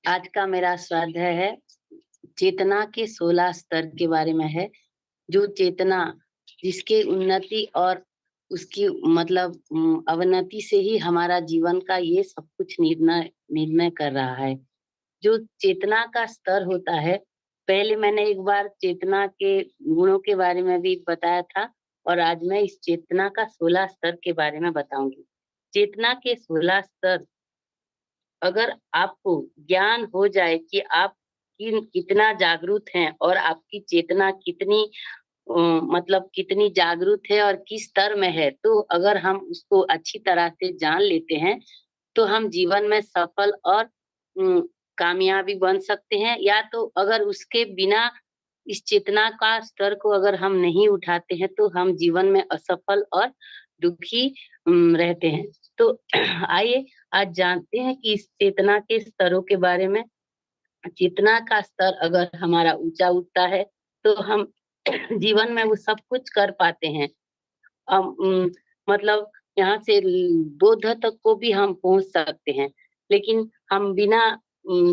आज का मेरा स्वाध्याय है चेतना के 16 स्तर के बारे में है। जो चेतना जिसके उन्नति और उसकी मतलब अवनति से ही हमारा जीवन का ये सब कुछ निर्णय निर्णय कर रहा है। जो चेतना का स्तर होता है, पहले मैंने एक बार चेतना के गुणों के बारे में भी बताया था और आज मैं इस चेतना का 16 स्तर के बारे में बताऊंगी। चेतना के 16 स्तर अगर आपको ज्ञान हो जाए कि आप कितना जागरूक हैं और आपकी चेतना कितनी अ, मतलब कितनी जागरूक है और किस स्तर में है, तो अगर हम उसको अच्छी तरह से जान लेते हैं, तो हम जीवन में सफल और कामयाबी बन सकते हैं। या तो अगर उसके बिना इस चेतना का स्तर को अगर हम नहीं उठाते हैं, तो हम जीवन में असफल और दुखी रहते हैं। तो आइए आज जानते हैं कि इस चेतना के स्तरों के बारे में। चेतना का स्तर अगर हमारा ऊंचा उठता है, तो हम जीवन में वो सब कुछ कर पाते हैं। अम, उम, मतलब यहाँ से बोध तक को भी हम पहुंच सकते हैं, लेकिन हम बिना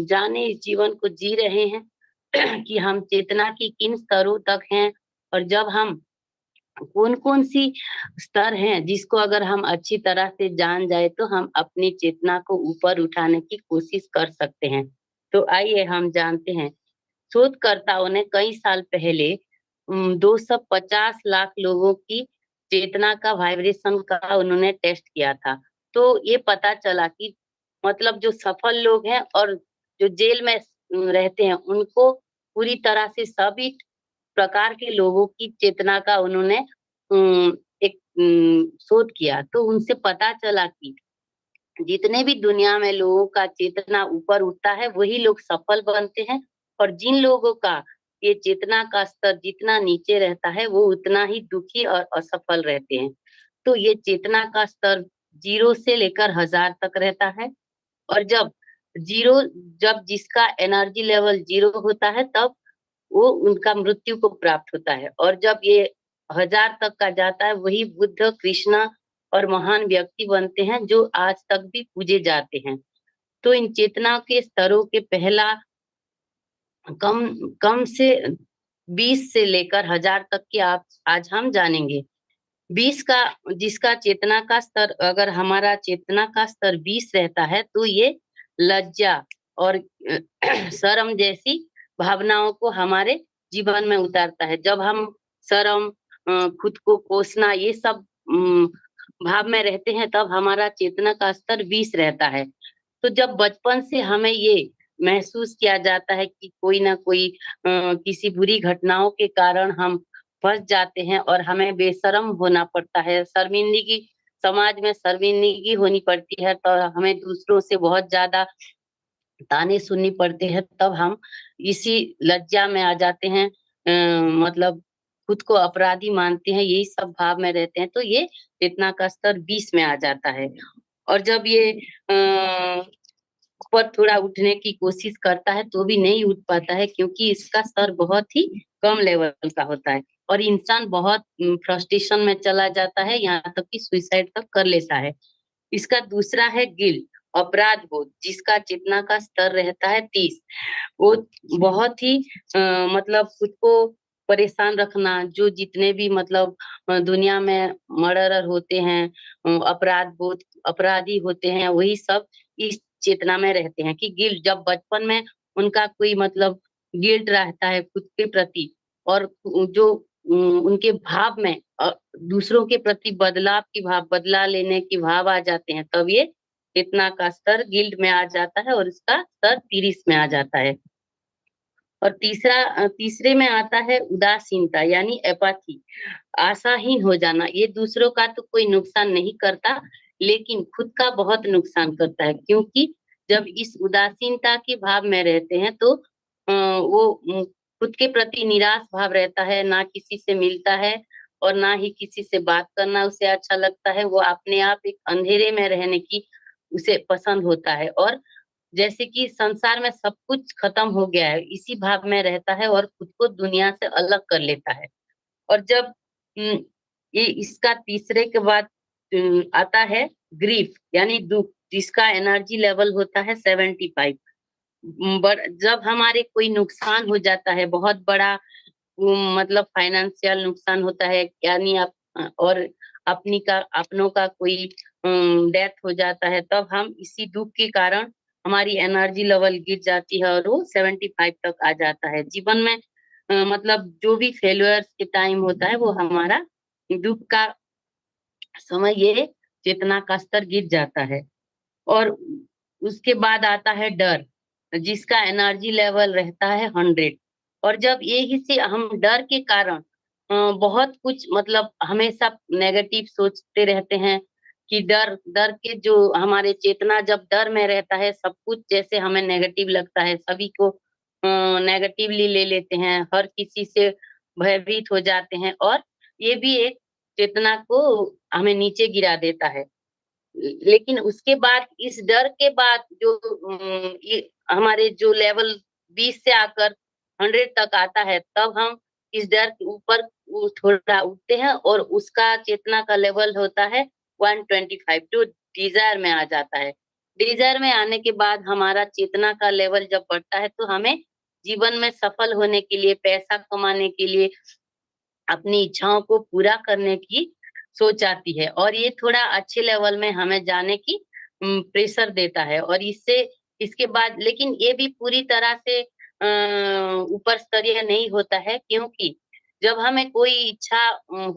जाने इस जीवन को जी रहे हैं कि हम चेतना की किन स्तरों तक हैं और जब हम कौन-कौन सी स्तर हैं जिसको अगर हम अच्छी तरह से जान जाए तो हम अपनी चेतना को ऊपर उठाने की कोशिश कर सकते हैं। तो आइए हम जानते हैं। शोधकर्ताओं ने कई साल पहले 250 लाख लोगों की चेतना का वाइब्रेशन का उन्होंने टेस्ट किया था। तो ये पता चला कि मतलब जो सफल लोग हैं और जो जेल में रहते हैं, उनको पूरी तरह से सभी प्रकार के लोगों की चेतना का उन्होंने एक शोध किया। तो उनसे पता चला कि जितने भी दुनिया में लोगों का चेतना ऊपर उठता है, वही लोग सफल बनते हैं और जिन लोगों का ये चेतना का स्तर जितना नीचे रहता है, वो उतना ही दुखी और असफल रहते हैं। तो ये चेतना का स्तर 0 से लेकर 1000 तक रहता है और जीरो जब जिसका एनर्जी लेवल 0 होता है, तब वो उनका मृत्यु को प्राप्त होता है और जब ये 1000 तक का जाता है, वही बुद्ध, कृष्णा और महान व्यक्ति बनते हैं जो आज तक भी पूजे जाते हैं। तो इन चेतना के स्तरों के पहला कम कम से 20 से लेकर 1000 तक की आप आज हम जानेंगे। 20 का जिसका चेतना का स्तर अगर हमारा चेतना का स्तर 20 रहता है, तो ये लज्जा और शर्म जैसी भावनाओं को हमारे जीवन में उतारता है। जब हम शर्म, खुद को कोसना ये सब भाव में रहते हैं, तब हमारा चेतना का स्तर 20 रहता है। तो जब बचपन से हमें ये महसूस किया जाता है कि कोई ना कोई किसी बुरी घटनाओं के कारण हम फँस जाते हैं और हमें बेशर्म होना पड़ता है, शर्मिंदगी समाज में शर्मिंदगी होनी पड़ती है, तो हमें दूसरों से बहुत ज़्यादा ताने सुननी पड़ते हैं, तब हम इसी लज्जा में आ जाते हैं। मतलब खुद को अपराधी मानते हैं, यही सब भाव में रहते हैं, तो ये चेतना का स्तर 20 में आ जाता है। और जब ये ऊपर थोड़ा उठने की कोशिश करता है, तो भी नहीं उठ पाता है क्योंकि इसका स्तर बहुत ही कम लेवल का होता है और इंसान बहुत फ्रस्ट्रेशन में चला जाता है, यहाँ तक कि सुसाइड तक कर लेता है। इसका दूसरा है गिल्ट, अपराध बोध, जिसका चेतना का स्तर रहता है 30। वो बहुत ही मतलब खुद को परेशान रखना, जो जितने भी मतलब दुनिया में मर्डरर होते हैं, अपराध बोध अपराधी होते हैं, वही सब इस चेतना में रहते हैं कि गिल्ट जब बचपन में उनका कोई मतलब गिल्ट रहता है खुद के प्रति और जो उनके भाव में दूसरों के प्रति बदला लेने की भाव आ जाते हैं, तब ये चेतना का स्तर गिल्ट में आ जाता है और इसका स्तर 30 में आ जाता है। और तीसरे में आता है उदासीनता यानी एपाथी, आशाहीन हो जाना। ये दूसरों का तो कोई नुकसान नहीं करता, लेकिन खुद का बहुत नुकसान करता है क्योंकि जब इस उदासीनता के भाव में रहते हैं, तो वो खुद के प्रति निराश भाव रहता है, ना किसी से मिलता है और ना ही किसी से बात करना उसे अच्छा लगता है। वो अपने आप एक अंधेरे में रहने की उसे पसंद होता है और जैसे कि संसार में सब कुछ खत्म हो गया है, इसी भाव में रहता है और खुद को दुनिया से अलग कर लेता है। और जब ये इसका तीसरे के बाद आता है ग्रीफ यानी दुःख, जिसका एनर्जी लेवल होता है 75। जब हमारे कोई नुकसान हो जाता है, बहुत बड़ा मतलब फाइनेंशियल नुकसान होता है, यानी और अपनों का कोई डेथ हो जाता है, तब हम इसी दुख के कारण हमारी एनर्जी लेवल गिर जाती है और वो 75 तक आ जाता है। जीवन में मतलब जो भी फेल्युअर्स के टाइम होता है, वो हमारा दुख का समय ये चेतना का स्तर गिर जाता है। और उसके बाद आता है डर, जिसका एनर्जी लेवल रहता है 100। और जब यही से हम डर के कारण बहुत कुछ मतलब हमेशा नेगेटिव सोचते रहते हैं कि डर डर के जो हमारे चेतना जब डर में रहता है, सब कुछ जैसे हमें नेगेटिव लगता है, सभी को नेगेटिवली ले लेते हैं, हर किसी से भयभीत हो जाते हैं, और ये भी एक चेतना को हमें नीचे गिरा देता है। लेकिन उसके बाद इस डर के बाद जो ये हमारे जो लेवल 20 से आकर 100 तक आता है, तब हम इस डर के ऊपर थोड़ा उठते हैं और उसका चेतना का लेवल होता है 125, जो डिजायर में आ जाता है। डिजायर में आने के बाद हमारा चेतना का लेवल जब बढ़ता है, तो हमें जीवन में सफल होने के लिए, पैसा कमाने के लिए, अपनी इच्छाओं को पूरा करने की सोच आती है, और ये थोड़ा अच्छे लेवल में हमें जाने की प्रेशर देता है। और इसके बाद लेकिन ये भी पूरी तरह से ऊपर स्तरीय नहीं होता है, क्योंकि जब हमें कोई इच्छा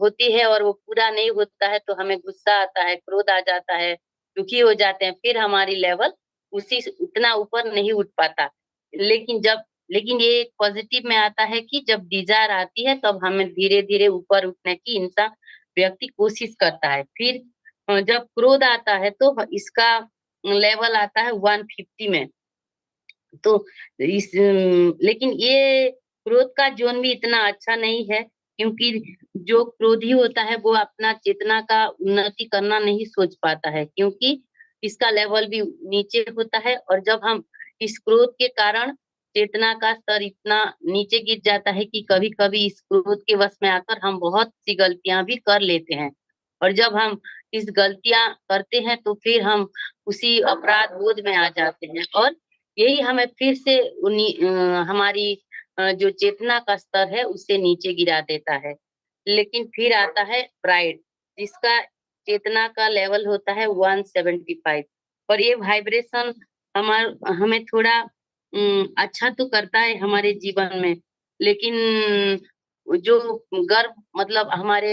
होती है और वो पूरा नहीं होता है, तो हमें गुस्सा आता है, क्रोध आ जाता है, दुखी हो जाते हैं, फिर हमारी लेवल उसी उतना ऊपर नहीं उठ पाता। लेकिन जब लेकिन ये पॉजिटिव में आता है कि जब डिज़ायर आती है, तब हमें धीरे-धीरे ऊपर उठने की इंसान व्यक्ति कोशिश करता है। फिर जब क्रोध आता है, तो इसका लेवल आता है 150 में। तो लेकिन ये क्रोध का ज़ोन भी इतना अच्छा नहीं है, क्योंकि जो क्रोधी होता है, वो अपना चेतना का उन्नति करना नहीं सोच पाता है, क्योंकि इसका लेवल भी नीचे होता है। और जब हम इस क्रोध के कारण चेतना का स्तर इतना नीचे गिर जाता है कि कभी-कभी इस क्रोध के वश में आकर हम बहुत सी गलतियाँ भी कर लेते हैं। और जब हम इस गलतियाँ करते हैं, तो फिर हम उसी अपराध बोध में आ जाते हैं, और यही हमें फिर से हमारी जो चेतना का स्तर है, उसे नीचे गिरा देता है। लेकिन फिर आता है प्राइड, जिसका चेतना का लेवल होता है 175, और ये वाइब्रेशन हमें थोड़ा अच्छा तो करता है हमारे जीवन में, लेकिन जो गर्व मतलब हमारे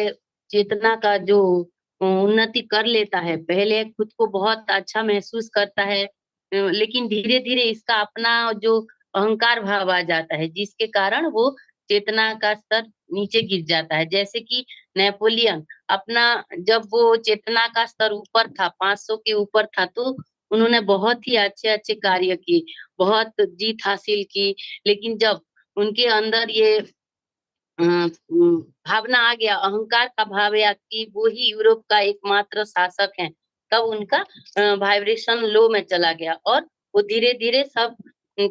चेतना का जो उन्नति कर लेता है, पहले खुद को बहुत अच्छा महसूस करता है, लेकिन धीरे-धीरे इसका अपना जो अहंकार भाव आ जाता है, जिसके कारण वो चेतना का स्तर नीचे गिर जाता है। जैसे कि नेपोलियन अपना जब वो चेतना का स्तर ऊपर था, 500 के ऊपर था, तो उन्होंने बहुत ही अच्छे-अच्छे कार्य किए, बहुत जीत हासिल की। लेकिन जब उनके अंदर ये भावना आ गया, अहंकार का भाव आया कि वो ही यूरोप का एकमात्र शासक हैं, तब उनका वाइब्रेशन लो में चला गया, और वो धीरे-धीरे सब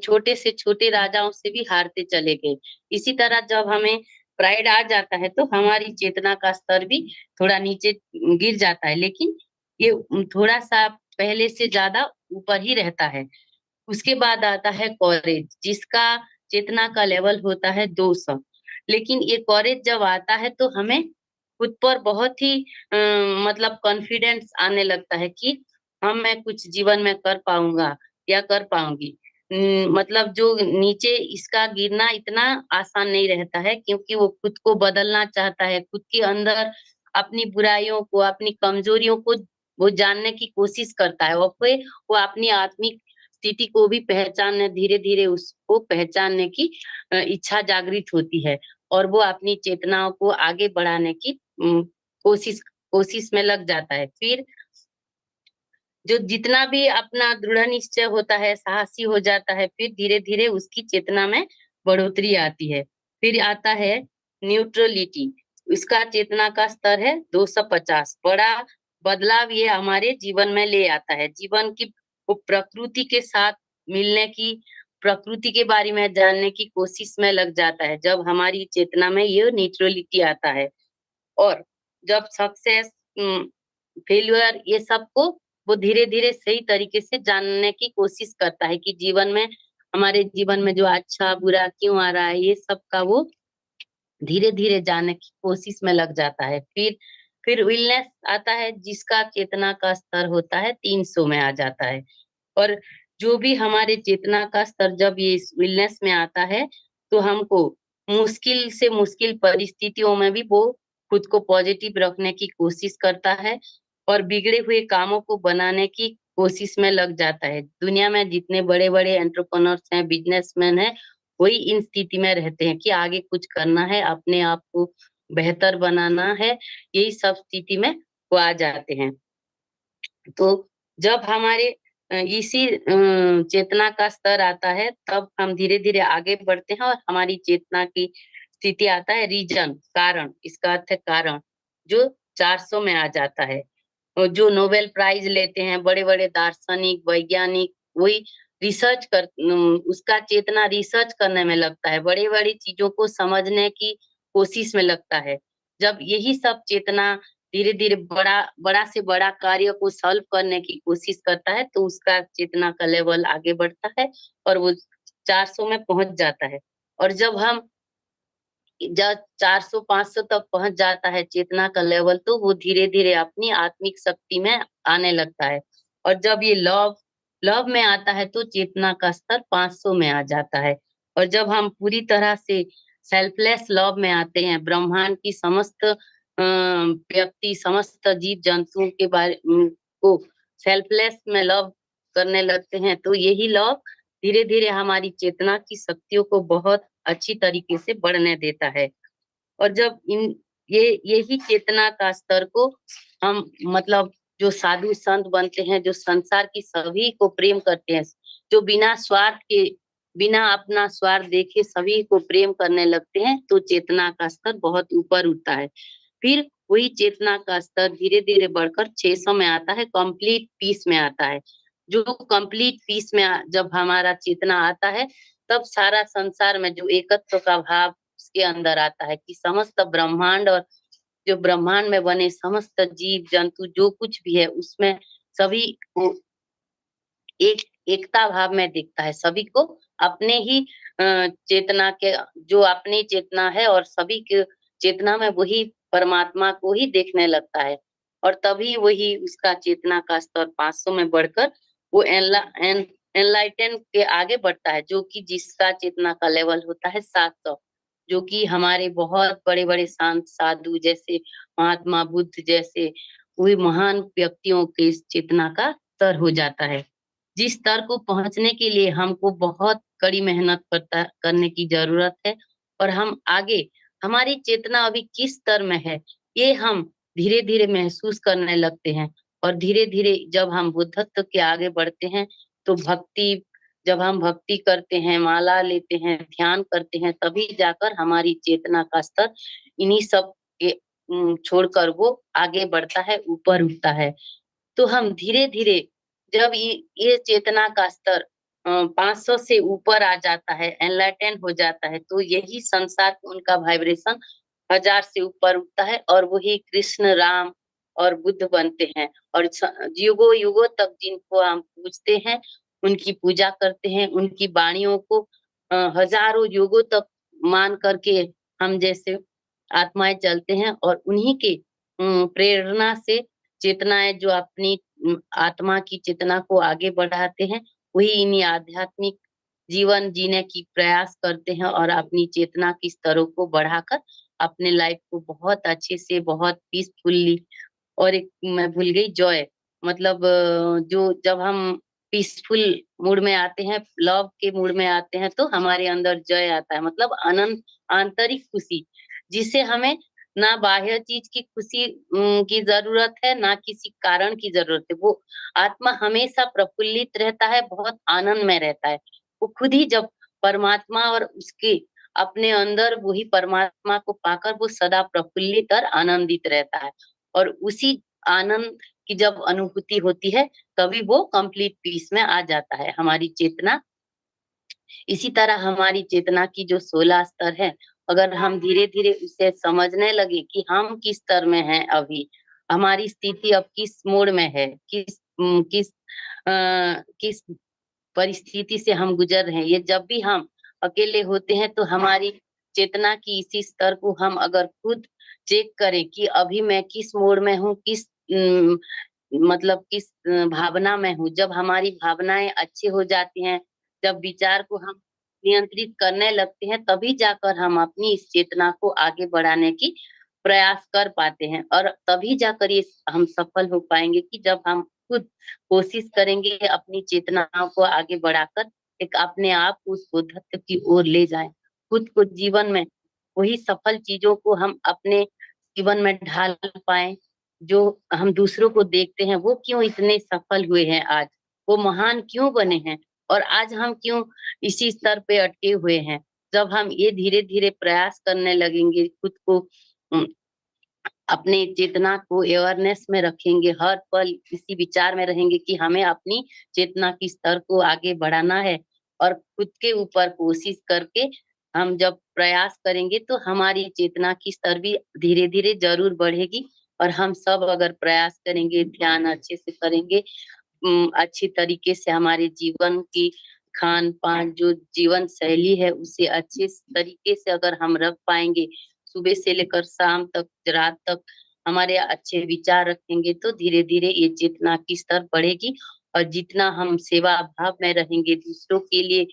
छोटे से छोटे राजाओं से भी हारते चले गए। इसी तरह जब हमें प्राइड आ जाता है, तो हमारी चेतना का स्तर भी थोड़ा नीचे गिर जाता है, लेकिन ये थोड़ा-सा पहले से ज़्यादा ऊपर ही रहता है। उसके बाद आता है कॉरेज, जिसका चेतना का लेवल होता है 200। लेकिन ये कॉरेज जब आता है, तो हमें खुद पर बहुत ही मतलब कॉन्फिडेंस आने लगता है कि मैं कुछ जीवन में कर पाऊँगा या कर पाऊँगी। मतलब जो नीचे इसका गिरना इतना आसान नहीं रहता है, क्योंकि वो खुद को बदलना चाहता है, खुद के अंदर अपनी बुराइयों को, अपनी कमज़ोरियों को वो जानने की कोशिश करता है, और फिर वो अपनी आत्मिक स्थिति को भी पहचानने धीरे-धीरे उसको पहचानने की इच्छा जागृत होती है, और वो अपनी चेतनाओं को आगे बढ़ाने की कोशिश कोशिश में लग जाता है। फिर जो जितना भी अपना दृढ़ निश्चय होता है, साहसी हो जाता है, फिर धीरे-धीरे उसकी चेतना में बढ़ोतरी आती है। फिर आता है न्यूट्रलिटी, उसका चेतना का स्तर है 250। बड़ा बदलाव ये हमारे जीवन में ले आता है। जीवन की वो प्रकृति के साथ मिलने की, प्रकृति के बारे में जानने की कोशिश में लग जाता है, जब हमारी चेतना में ये न्यूट्रलिटी आता है। और जब सक्सेस फेल्यूर ये सबको वो धीरे-धीरे सही तरीके से जानने की कोशिश करता है कि जीवन में हमारे जीवन में जो अच्छा बुरा क्यों आ रहा है, ये सब का वो धीरे धीरे जानने की कोशिश में लग जाता है। फिर विलनेस आता है, जिसका चेतना का स्तर होता है 300 में आ जाता है। और जो भी हमारे चेतना का स्तर जब ये विलनेस में आता है, तो हमको मुश्किल से मुश्किल परिस्थितियों में भी वो खुद को पॉजिटिव रखने की कोशिश करता है और बिगड़े हुए कामों को बनाने की कोशिश में लग जाता है। दुनिया में जितने बड़े बड़े एंटरप्रेन्योर्स हैं, बिजनेसमैन हैं, वही इन स्थिति में रहते हैं कि आगे कुछ करना है, अपने आप को बेहतर बनाना है, यही सब स्थिति में वो आ जाते हैं। तो जब हमारे इसी चेतना का स्तर आता है, तब हम धीरे-धीरे आगे बढ़ते हैं और हमारी चेतना की स्थिति आता है रीज़न, कारण, इसका अर्थ है कारण, जो 400 में आ जाता है। और जो नोबेल प्राइज़ लेते हैं, बड़े-बड़े दार्शनिक, वैज्ञानिक, वही उसका चेतना रिसर्च करने में लगता है, बड़ी-बड़ी चीज़ों को समझने की कोशिश में लगता है। जब यही सब चेतना धीरे-धीरे बड़ा से बड़ा कार्य को सॉल्व करने की कोशिश करता है, तो उसका चेतना का लेवल आगे बढ़ता है और वो 400 में पहुँच जाता है। और जब हम जब 400-500 तक पहुँच जाता है चेतना का लेवल, तो वो धीरे-धीरे अपनी आत्मिक शक्ति में आने लगता है। और जब ये लव लव में आता है, तो चेतना का स्तर 500 में आ जाता है। और जब हम पूरी तरह से सेल्फलेस लव में आते हैं, ब्रह्मांड की समस्त व्यक्ति, समस्त जीव-जंतुओं के को सेल्फलेस में लव करने लगते हैं, तो यही लव धीरे-धीरे हमारी चेतना की शक्तियों को बहुत अच्छी तरीके से बढ़ने देता है। और जब इन ये यही चेतना का स्तर को हम मतलब जो साधु संत बनते हैं, जो संसार की सभी को प्रेम करते हैं, जो बिना स्वार्थ के, बिना अपना स्वार्थ देखे सभी को प्रेम करने लगते हैं, तो चेतना का स्तर बहुत ऊपर उठता है। फिर वही चेतना का स्तर धीरे-धीरे बढ़कर 600 में आता है, कंप्लीट पीस में आता है। जो कंप्लीट पीस में जब हमारा चेतना आता है, तब सारा संसार में जो एकत्व का भाव उसके अंदर आता है कि समस्त ब्रह्मांड और जो ब्रह्मांड में बने समस्त जीव-जंतु जो कुछ भी है, उसमें सभी को एक एकता भाव में दिखता है। सभी को अपने ही चेतना के, जो अपनी चेतना है और सभी के चेतना में वही परमात्मा को ही देखने लगता है। और तभी वही उसका चेतना का स्तर 500 में बढ़कर वो एनलाइटन के आगे बढ़ता है, जो कि जिसका चेतना का लेवल होता है 700, जो कि हमारे बहुत बड़े-बड़े संत साधु जैसे महात्मा बुद्ध जैसे कोई महान व्यक्तियों के इस चेतना का स्तर हो जाता है। जिस स्तर को पहुँचने के लिए हमको बहुत कड़ी मेहनत करने की ज़रूरत है और हम आगे हमारी चेतना अभी किस स्तर में है, ये हम धीरे-धीरे महसूस करने लगते हैं। और धीरे-धीरे जब हम बुद्धत्व के आगे बढ़ते हैं, तो जब हम भक्ति करते हैं, माला लेते हैं, ध्यान करते हैं, तभी जाकर हमारी चेतना का स्तर इन्हीं सब के छोड़कर वो आगे बढ़ता है, ऊपर उठता है। तो हम धीरे-धीरे जब ये चेतना का स्तर 500 से ऊपर आ जाता है, एनलाइटन हो जाता है, तो यही संसार उनका वाइब्रेशन 1000 से ऊपर उठता है और वही कृष्ण, राम और बुद्ध बनते हैं। और युगों-युगों तक जिनको हम पूजते हैं, उनकी पूजा करते हैं, उनकी वाणियों को हज़ारों युगों तक मान करके हम जैसे आत्माएँ चलते हैं और उन्हीं के प्रेरणा से चेतनाएँ जो अपनी आत्मा की चेतना को आगे बढ़ाते हैं, वही इन्हीं आध्यात्मिक जीवन जीने की प्रयास करते हैं और अपनी चेतना की स्तरों को बढ़ाकर अपने लाइफ को बहुत अच्छे से, बहुत पीसफुली, और एक मैं भूल गई, जॉय, मतलब जो जब हम पीसफुल मूड में आते हैं, लव के मूड में आते हैं, तो हमारे अंदर जॉय आता है, मतलब आनंद, आंतरिक खुशी, जिसे हमें ना बाह्य चीज़ की खुशी की ज़रूरत है, ना किसी कारण की ज़रूरत है। वो आत्मा हमेशा प्रफुल्लित रहता है, बहुत आनंद में रहता है। वो खुद ही जब परमात्मा और उसके अपने अंदर वही परमात्मा को पाकर वो सदा प्रफुल्लित और आनंदित रहता है। और उसी आनंद की जब अनुभूति होती है, तभी वो कंप्लीट पीस में आ जाता है हमारी चेतना। इसी तरह हमारी चेतना की जो 16 स्तर है, अगर हम धीरे-धीरे उसे समझने लगे कि हम किस स्तर में हैं अभी, हमारी स्थिति अब किस मोड़ में है, किस परिस्थिति से हम गुजर रहे हैं। ये जब भी हम अकेले होते हैं तो हमारी चेतना की इसी स्तर को हम अगर खुद चेक करें कि अभी मैं किस मोड़ में हूँ, किस मतलब किस भावना में हूँ। जब हमारी भावनाएँ अच्छी हो जाती हैं, जब विचार को हम नियंत्रित करने लगते हैं, तभी जाकर हम अपनी इस चेतना को आगे बढ़ाने की प्रयास कर पाते हैं और तभी जाकर ये हम सफल हो पाएँगे कि जब हम खुद कोशिश करेंगे अपनी चेतनाओं को आगे बढ़ाकर एक अपने आप को उस बुद्धत्व की ओर ले जाएँ। खुद को जीवन में वही सफल चीज़ों को हम अपने जीवन में ढाल पाएँ, जो हम दूसरों को देखते हैं, वो क्यों इतने सफल हुए हैं आज? वो महान क्यों बने हैं? और आज हम क्यों इसी स्तर पे अटके हुए हैं? जब हम ये धीरे-धीरे प्रयास करने लगेंगे, खुद को उम, अपने चेतना को अवेयरनेस में रखेंगे, हर पल इसी विचार में रहेंगे कि हमें अपनी चेतना की स्तर को आगे बढ़ाना है और खुद के ऊपर कोशिश करके हम जब प्रयास करेंगे तो हमारी चेतना की स्तर भी धीरे-धीरे ज़रूर बढ़ेगी और हम सब अगर प्रयास करेंगे, ध्यान अच्छे से करेंगे, अच्छी तरीके से हमारे जीवन की खान-पान जो जीवन शैली है उसे अच्छे तरीके से अगर हम रख पाएँगे, सुबह से लेकर शाम तक, रात तक हमारे अच्छे विचार रखेंगे तो धीरे-धीरे ये चेतना की स्तर बढ़ेगी और जितना हम सेवा भाव में रहेंगे दूसरों के लिए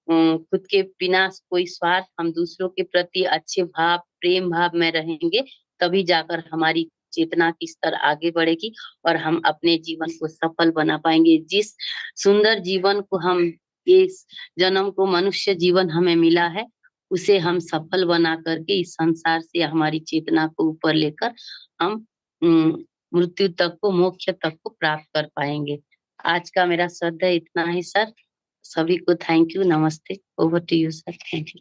खुद के बिना कोई स्वार्थ हम दूसरों के प्रति अच्छे भाव, प्रेम भाव में रहेंगे, तभी जाकर हमारी चेतना की स्तर आगे बढ़ेगी और हम अपने जीवन को सफल बना पाएँगे। जिस सुंदर जीवन को हम इस जन्म को मनुष्य जीवन हमें मिला है, उसे हम सफल बना करके इस संसार से हमारी चेतना को ऊपर लेकर हम उम, मृत्यु तक को, मोक्ष तक को प्राप्त कर पाएँगे। आज का मेरा शब्द है इतना ही सर। सभी को थैंक यू, नमस्ते। Over to you sir. Thank you.